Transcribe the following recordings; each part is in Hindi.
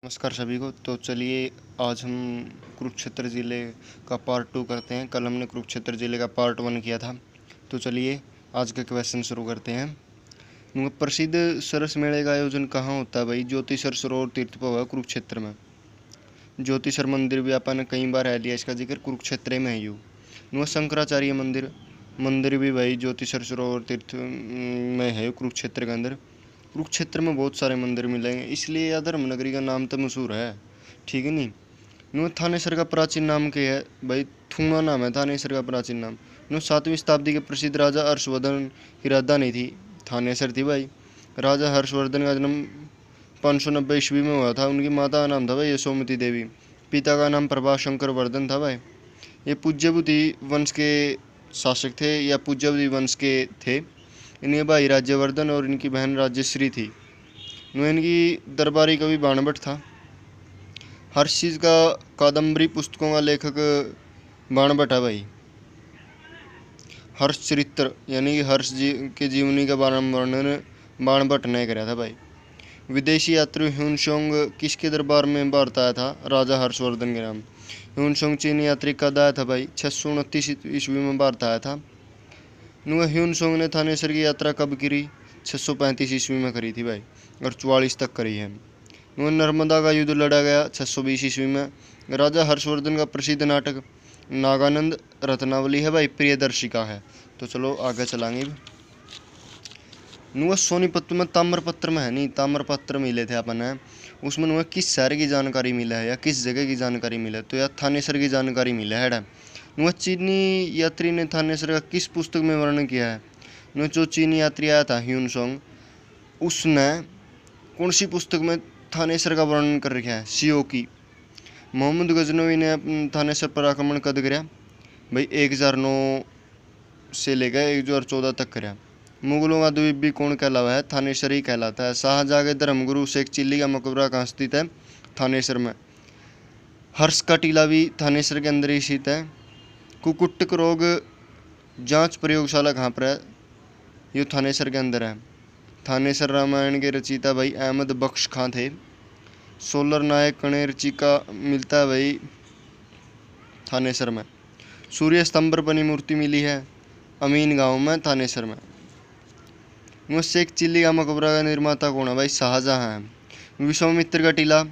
नमस्कार सभी को। तो चलिए आज हम कुरुक्षेत्र ज़िले का पार्ट 2 करते हैं। कल हमने कुरुक्षेत्र ज़िले का पार्ट 1 किया था। तो चलिए आज का क्वेश्चन शुरू करते हैं। प्रसिद्ध सरस मेले का आयोजन कहाँ होता है भाई? ज्योतिसर सरोवर तीर्थ पर हुआ कुरुक्षेत्र में। ज्योतिसर मंदिर भी अपन ने कई बार है लिया इसका जिक्र, कुरुक्षेत्र में है यूँ। शंकराचार्य मंदिर भी भाई ज्योतिसर सरोवर तीर्थ में है कुरुक्षेत्र के अंदर। कुरुक्षेत्र में बहुत सारे मंदिर मिलेंगे, इसलिए यह धर्म नगरी का नाम तो मशहूर है, ठीक है नहीं। नो थानेसर का प्राचीन नाम क्या है भाई? थूना नाम है थानेसर का प्राचीन नाम। नो 7वीं शताब्दी के प्रसिद्ध राजा हर्षवर्धन की राजधानी थी थानेसर थी भाई। राजा हर्षवर्धन का जन्म 590 ईस्वी में हुआ था। उनकी माता का नाम था भाई यशोमती देवी, पिता का नाम प्रभाशंकर वर्धन था भाई। ये पूज्यबुद्धि वंश के शासक थे या पूज्यबुद्धि वंश के थे। इनके भाई राज्यवर्धन और इनकी बहन राज्यश्री थी। इनकी दरबारी कवि बाणभट्ट था। हर्ष चीज़ का कादम्बरी पुस्तकों का लेखक बाणभट्ट है भाई। हर्ष चरित्र यानी कि हर्ष जी के जीवनी का वर्णन बाणभट्ट ने कराया था भाई। विदेशी यात्री ह्यूनसोंग किसके दरबार में भारत आया था? राजा हर्षवर्धन के नाम। ह्यूनसोंग चीनी यात्री कद आया था भाई? 629 ईस्वी में भारत आया था। ह्यूनसोंग ने थानेसर की यात्रा कब करी? 635 ईस्वी में करी थी भाई और 44 तक करी है। नर्मदा का युद्ध लड़ा गया 620 ईस्वी में। राजा हर्षवर्धन का प्रसिद्ध नाटक नागानंद रत्नावली है भाई, प्रियदर्शिका है। तो चलो आगे चलाएंगे। सोनीपत में ताम्रपत्र में है नहीं, ताम्रपत्र मिले थे अपन है उसमें किस शहर की जानकारी मिला है या किस जगह की जानकारी मिला है? तो यार थानेसर की जानकारी मिला है। चीनी यात्री ने थानेसर का किस पुस्तक में वर्णन किया है? जो चीनी यात्री आया था ह्यूनसोंग, उसने कौन सी पुस्तक में थानेसर का वर्णन कर रखा है? सीओ की। मोहम्मद गजनवी ने थानेसर पर आक्रमण कद कराया भाई? 1009 से लेकर 1014 तक कराया। मुगलों का द्वीप कौन कहलावा है? थानेसर ही कहलाता है। शाहजहाँ के धर्मगुरु शेख चिल्ली का मकबरा कहाँ स्थित है? थानेसर में। हर्ष का टीला भी थानेसर के अंदर ही स्थित है। कुक्कुटक रोग जांच प्रयोगशाला कहाँ पर है? ये थानेसर के अंदर है। थानेसर रामायण के रचयिता भाई अहमद बख्श खां थे। सोलर नायक कणेरची का मिलता है भाई थानेसर में। सूर्य स्तंभ पर बनी मूर्ति मिली है अमीन गांव में थानेसर में। शेख चिल्ली का मकबरा का निर्माता कौन है भाई? शाहजहाँ है। विश्वामित्र का टीला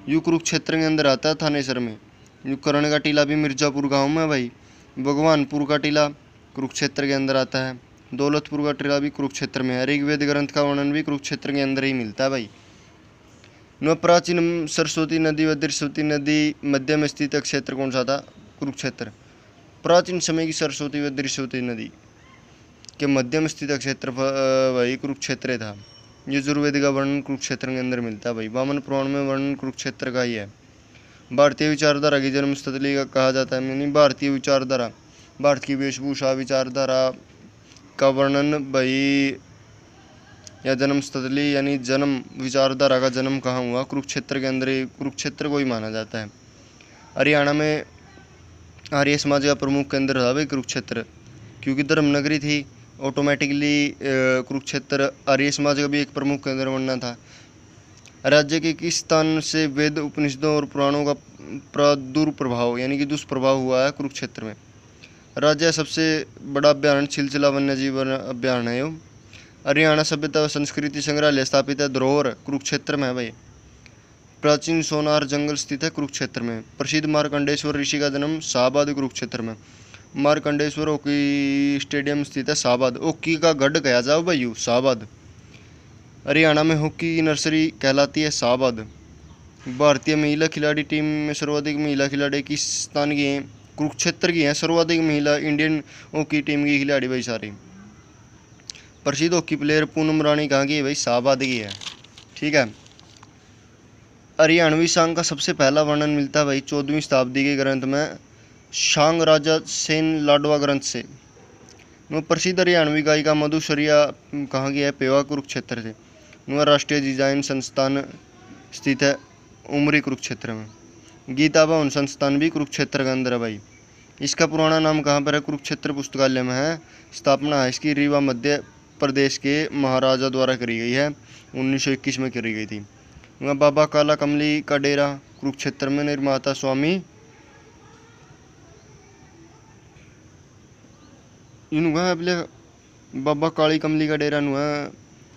यू कुरुक्षेत्र के अंदर आता है थानेसर में। यू कर्ण का टीला भी मिर्जापुर गांव में भाई। भगवानपुर का टीला कुरुक्षेत्र के अंदर आता है। दौलतपुर का टीला भी कुरुक्षेत्र में है। ऋग्वेद ग्रंथ का वर्णन भी कुरुक्षेत्र के अंदर ही मिलता है भाई। प्राचीन सरस्वती नदी व दृश्यवती नदी मध्य में स्थित क्षेत्र कौन सा था? कुरुक्षेत्र। प्राचीन समय की सरस्वती व दृश्यवती नदी के मध्य में स्थित क्षेत्र भाई कुरुक्षेत्र था। यजुर्वेद का वर्णन कुरुक्षेत्र के अंदर मिलता है भाई। वामन पुराण में वर्णन कुरुक्षेत्र का ही है। भारतीय विचारधारा की जन्मस्थली का कहा जाता है, यानी भारतीय विचारधारा, भारत की वेशभूषा विचारधारा का वर्णन भाई या जन्मस्थली यानी जन्म विचारधारा का जन्म कहाँ हुआ? कुरुक्षेत्र के अंदर ही, कुरुक्षेत्र को ही माना जाता है। हरियाणा में आर्य समाज का प्रमुख केंद्र था भाई कुरुक्षेत्र, क्योंकि धर्म नगरी थी। ऑटोमेटिकली कुरुक्षेत्र आर्य समाज का भी एक प्रमुख केंद्र बनना था। राज्य के किस स्थान से वेद उपनिषदों और पुराणों का प्रादुर्प्रभाव यानी कि दुष्प्रभाव हुआ है? कुरुक्षेत्र में। राज्य का सबसे बड़ा अभ्यारण्य छिलचिला वन्यजीव अभ्यारण्य है। हरियाणा सभ्यता व संस्कृति संग्रहालय स्थापित है धरोहर कुरुक्षेत्र में है भाई। प्राचीन सोनार जंगल स्थित है कुरुक्षेत्र में। प्रसिद्ध मार्कंडेश्वर ऋषि का जन्म शाहबाद कुरुक्षेत्र में। मार्कंडेश्वर हॉकी स्टेडियम स्थित है शाहबाद। हॉकी का गढ़ कहा जाओ भाई शाहबाद। हरियाणा में हॉकी की नर्सरी कहलाती है शाहबाद। भारतीय महिला खिलाड़ी टीम में सर्वाधिक महिला खिलाड़ी किस स्थान की हैं? कुरुक्षेत्र की हैं सर्वाधिक महिला इंडियन हॉकी टीम की खिलाड़ी भाई सारी। प्रसिद्ध हॉकी प्लेयर पूनम रानी कहाँ की है भाई? शाहबाद की है, ठीक है। हरियाणवी सांग का सबसे पहला वर्णन मिलता है भाई 14वीं शताब्दी के ग्रंथ में शांग राजा सेन लाडवा ग्रंथ से। प्रसिद्ध हरियाणवी गायिका मधुशरिया कहाँ की है? पेवा कुरुक्षेत्र से। राष्ट्रीय डिजाइन संस्थान स्थित है उमरी कुरुक्षेत्र में। गीता भवन संस्थान भी कुरुक्षेत्र के अंदर है भाई। इसका पुराना नाम कहाँ पर है? कुरुक्षेत्र पुस्तकालय में है। स्थापना है इसकी रीवा मध्य प्रदेश के महाराजा द्वारा करी गई है, 1921 में करी गई थी। वह बाबा काला कमली का डेरा कुरुक्षेत्र में, निर्माता स्वामी इनुआ अपने बाबा काली कमली का डेरा नुआ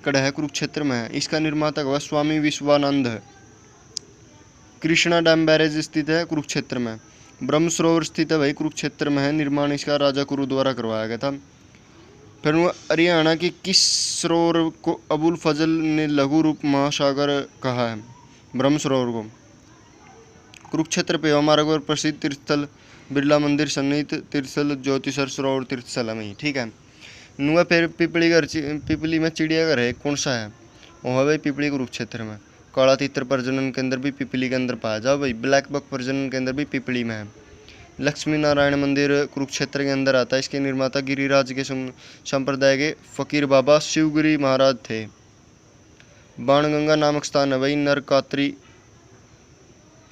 कड़ा है कुरुक्षेत्र में है। इसका निर्माता हुआ स्वामी विश्वानंद है। कृष्णा डैम बैरेज स्थित है कुरुक्षेत्र में। ब्रह्म सरोवर स्थित है भाई कुरुक्षेत्र में है। निर्माण इसका राजा कुरु द्वारा करवाया गया था। फिर वह हरियाणा के किस सरोवर को अबुल फजल ने लघु रूप महासागर कहा है? ब्रह्म सरोवर को। कुरुक्षेत्र पे हमारा और प्रसिद्ध तीर्थस्थल बिरला मंदिर सन्निहित तीर्थस्थल ज्योतिषर सरोवर तीर्थस्थल है वही, ठीक है। नुआ फिर पिपली में चिड़ियाघर है, कौन सा है? वो है भाई पिपली कुरुक्षेत्र में। काला तीतर प्रजनन केंद्र भी पिपली के अंदर पाया जाओ भाई। ब्लैक बक प्रजनन केंद्र भी पिपली में है। लक्ष्मी नारायण मंदिर कुरुक्षेत्र के अंदर आता है। इसके निर्माता गिरिराज के संप्रदाय के फकीर बाबा शिवगिरी महाराज थे। बाणगंगा नामक स्थान है भाई नरकात्री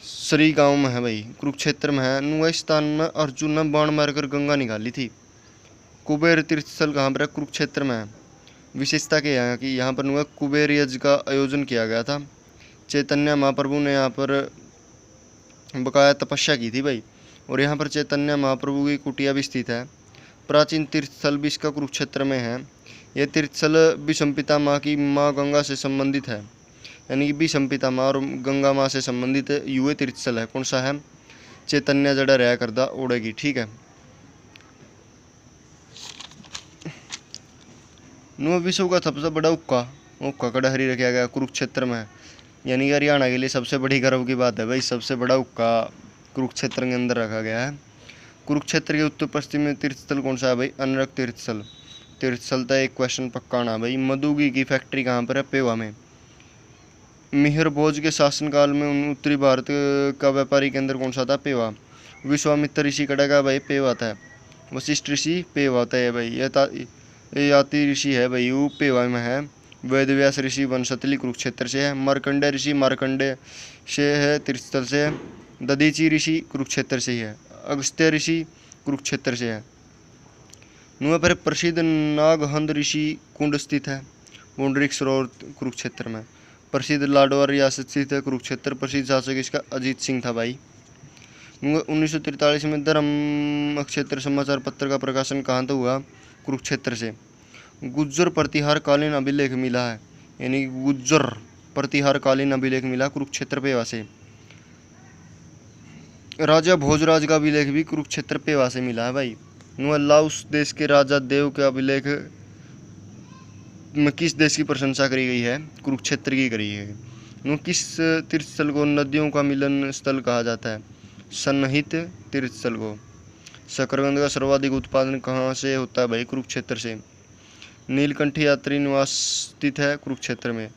सरी गांव में है भाई, कुरुक्षेत्र में है। नुआ स्थान में अर्जुन ने बाण मारकर गंगा निकाली थी। कुबेर तीर्थस्थल कहाँ पर है? कुरुक्षेत्र में है। विशेषता क्या है कि यहाँ पर नुआ कुबेर यज्ञ का आयोजन किया गया था। चैतन्य महाप्रभु ने यहाँ पर बकाया तपस्या की थी भाई। और यहाँ पर चैतन्य महाप्रभु की कुटिया भी स्थित है। प्राचीन तीर्थस्थल भी इसका कुरुक्षेत्र में है। यह तीर्थस्थल विषमपिता माँ की माँ गंगा से संबंधित है, यानी कि विषमपिता माँ और गंगा माँ से संबंधित युवे तीर्थस्थल है। कौन सा है? चैतन्य जड़ा रहा करदा ओढ़ेगी, ठीक है। विश्व का सबसे बड़ा उक्का कड़हरी रखा गया कुरुक्षेत्र में, यानी कि हरियाणा के लिए सबसे बड़ी गर्व की बात है भाई। सबसे बड़ा उक्का कुरुक्षेत्र के अंदर रखा गया है। कुरुक्षेत्र के उत्तर पश्चिम में तीर्थस्थल कौन सा है भाई? अनरक तीर्थस्थल। तीर्थस्थल था एक क्वेश्चन पक्का आना भाई। मधुगी की फैक्ट्री कहाँ पर है? पेवा में। मिहिर भोज के शासनकाल में उत्तरी भारत का व्यापारी केंद्र कौन सा था? पेवा। विश्वामित्र ऋषि कड़ा का भाई पेवा था। वशिष्ठ ऋषि पेवा था है भाई। ये याति ऋषि है भाई, वो पेवा में है। वेदव्यास ऋषि वनसतली कुरुक्षेत्र से है। मार्कंडे ऋषि मार्कंडे से है, तीर्थस्थल से है। दधीची ऋषि कुरुक्षेत्र से ही है। अगस्त्य ऋषि कुरुक्षेत्र से है। नुआ पर प्रसिद्ध नागहंद ऋषि कुंड स्थित है पुंडरीक सरोवर कुरुक्षेत्र में। प्रसिद्ध लाडवा रियासत स्थित है कुरुक्षेत्र। प्रसिद्ध शासक इसका अजीत सिंह था भाई। 1943 में धर्म क्षेत्र समाचार पत्र का प्रकाशन कहाँ तो हुआ? कुरुक्षेत्र से। गुज्जर प्रतिहार कालीन अभिलेख मिला है, यानी गुज्जर प्रतिहार कालीन अभिलेख मिला कुरुक्षेत्र पेवा से। राजा भोजराज का अभिलेख भी कुरुक्षेत्र पेवा से मिला है भाई। लाओस देश के राजा देव के अभिलेख में किस देश की प्रशंसा करी गई है? कुरुक्षेत्र की करी है। किस तीर्थस्थल को नदियों का मिलन स्थल कहा जाता है? सन्निहित तीर्थस्थल को। शकरकंद का सर्वाधिक उत्पादन कहाँ से होता है भाई? कुरुक्षेत्र से। नीलकंठी यात्री निवास स्थित है कुरुक्षेत्र में।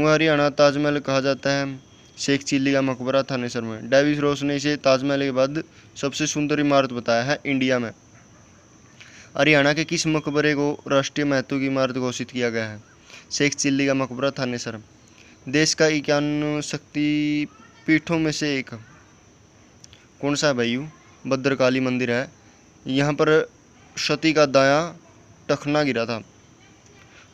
हरियाणा ताजमहल कहा जाता है। शेख चिल्ली का मकबरा थानेसर में। डेविस रोस ने इसे ताजमहल के बाद सबसे सुंदर इमारत बताया है इंडिया में। हरियाणा के किस मकबरे को राष्ट्रीय महत्व की इमारत घोषित किया गया है? शेख चिल्ली का मकबरा थानेसर। देश का 51 शक्ति पीठों में से एक कौन सा है भाई? भद्रकाली मंदिर है। यहाँ पर सती का दायां टखना गिरा था।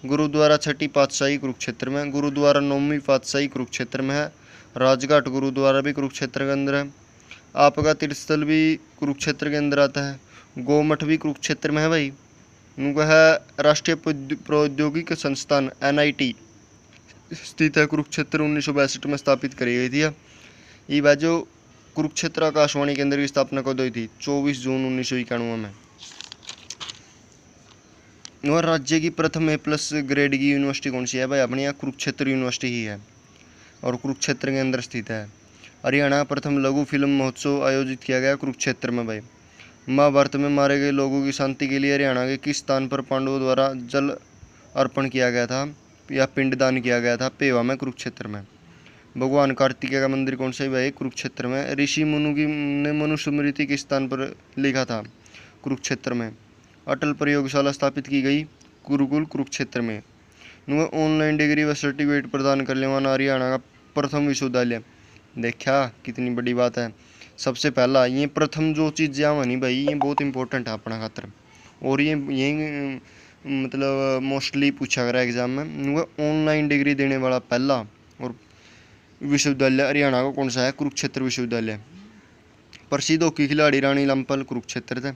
गुरुद्वारा छठी पातशाही कुरुक्षेत्र में। गुरुद्वारा नौवीं पातशाही कुरुक्षेत्र में है। राजघाट गुरुद्वारा भी कुरुक्षेत्र के अंदर है। आपका तीर्थस्थल भी कुरुक्षेत्र के अंदर आता है। गोमठ भी कुरुक्षेत्र में है भाई। उनका है राष्ट्रीय प्रौद्योगिक संस्थान NIT स्थित है कुरुक्षेत्र। 1962 में स्थापित करी गई थी। ये बात जो कुरुक्षेत्र आकाशवाणी केंद्र की स्थापना कब हुई थी? 24 जून 1991 में। और राज्य की प्रथम A+ ग्रेड की यूनिवर्सिटी कौन सी है भाई? अपने यहाँ कुरुक्षेत्र यूनिवर्सिटी ही है और कुरुक्षेत्र के अंदर स्थित है। हरियाणा प्रथम लघु फिल्म महोत्सव आयोजित किया गया कुरुक्षेत्र में भाई। महाभारत में मारे गए लोगों की शांति के लिए हरियाणा के किस स्थान पर पांडवों द्वारा जल अर्पण किया गया था या पिंडदान किया गया था? पेवा में, कुरुक्षेत्र में। भगवान कार्तिकेय का मंदिर कौन सा है भाई? कुरुक्षेत्र में। ऋषि मुनु की ने मनुस्मृति किस स्थान पर लिखा था? कुरुक्षेत्र में। अटल प्रयोगशाला स्थापित की गई गुरुकुल कुरुक्षेत्र में। ऑनलाइन डिग्री व सर्टिफिकेट प्रदान करने वाला हरियाणा का प्रथम विश्वविद्यालय। देखा कितनी बड़ी बात है। सबसे पहला ये प्रथम जो चीज़ नहीं भाई, ये बहुत इंपॉर्टेंट है अपना खातर। और ये मतलब मोस्टली पूछा गया एग्जाम में। ऑनलाइन डिग्री देने वाला पहला और विश्वविद्यालय हरियाणा का कौन सा है? कुरुक्षेत्र विश्वविद्यालय। प्रसिद्ध हॉकी खिलाड़ी रानी लंपल कुरुक्षेत्र थे।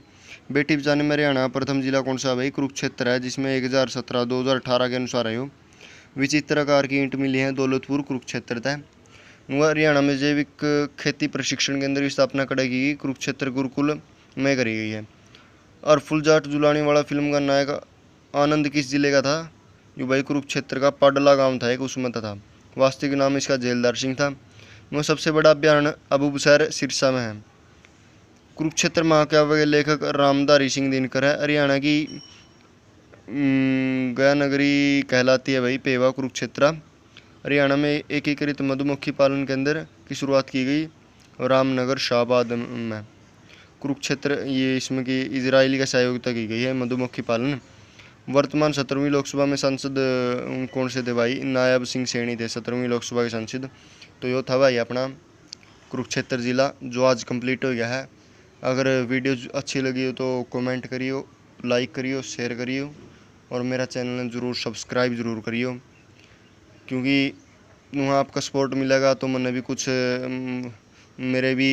बेटी बचाने में हरियाणा प्रथम जिला कौन सा? भाई कुरुक्षेत्र है, जिसमें 2017-2018 के अनुसार है। विचित्र आकार की ईंट मिली है, दौलतपुर कुरुक्षेत्र था। वह हरियाणा में जैविक खेती प्रशिक्षण केंद्र की स्थापना करेगी की गई, कुरुक्षेत्र गुरुकुल में करी गई है। और फुलझाट झुलाने वाला फिल्म का नायक आनंद किस जिले का था? जो भाई कुरुक्षेत्र का पाडला गांव था एक, उसमें था। वास्तविक नाम इसका जेलदार सिंह था। वह सबसे बड़ा अभ्यारण्य अबूबसर सिरसा में है। कुरुक्षेत्र महाकाव्य के लेखक रामधारी सिंह दिनकर है। हरियाणा की गया नगरी कहलाती है भाई पेवा कुरुक्षेत्र। हरियाणा में एकीकृत मधुमक्खी पालन केंद्र की शुरुआत की गई रामनगर शाहबाद में। कुरुक्षेत्र ये इसमें की इजराइल का सहयोगिता की गई है मधुमक्खी पालन। वर्तमान 17वीं लोकसभा में सांसद कौन से थे भाई? नायब सिंह सैनी थे 17वीं लोकसभा के सांसद। तो यो था भाई अपना कुरुक्षेत्र ज़िला, जो आज कंप्लीट हो गया है। अगर वीडियो अच्छी लगी हो तो कमेंट करियो, लाइक करियो, शेयर करियो, और मेरा चैनल ज़रूर सब्सक्राइब ज़रूर करियो, क्योंकि वहाँ आपका सपोर्ट मिलेगा तो मैंने भी कुछ मेरे भी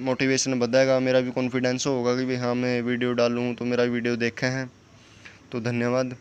मोटिवेशन बढ़ेगा, मेरा भी कॉन्फिडेंस होगा कि भाई हाँ मैं वीडियो डालूँ तो मेरा वीडियो देखे हैं। तो धन्यवाद।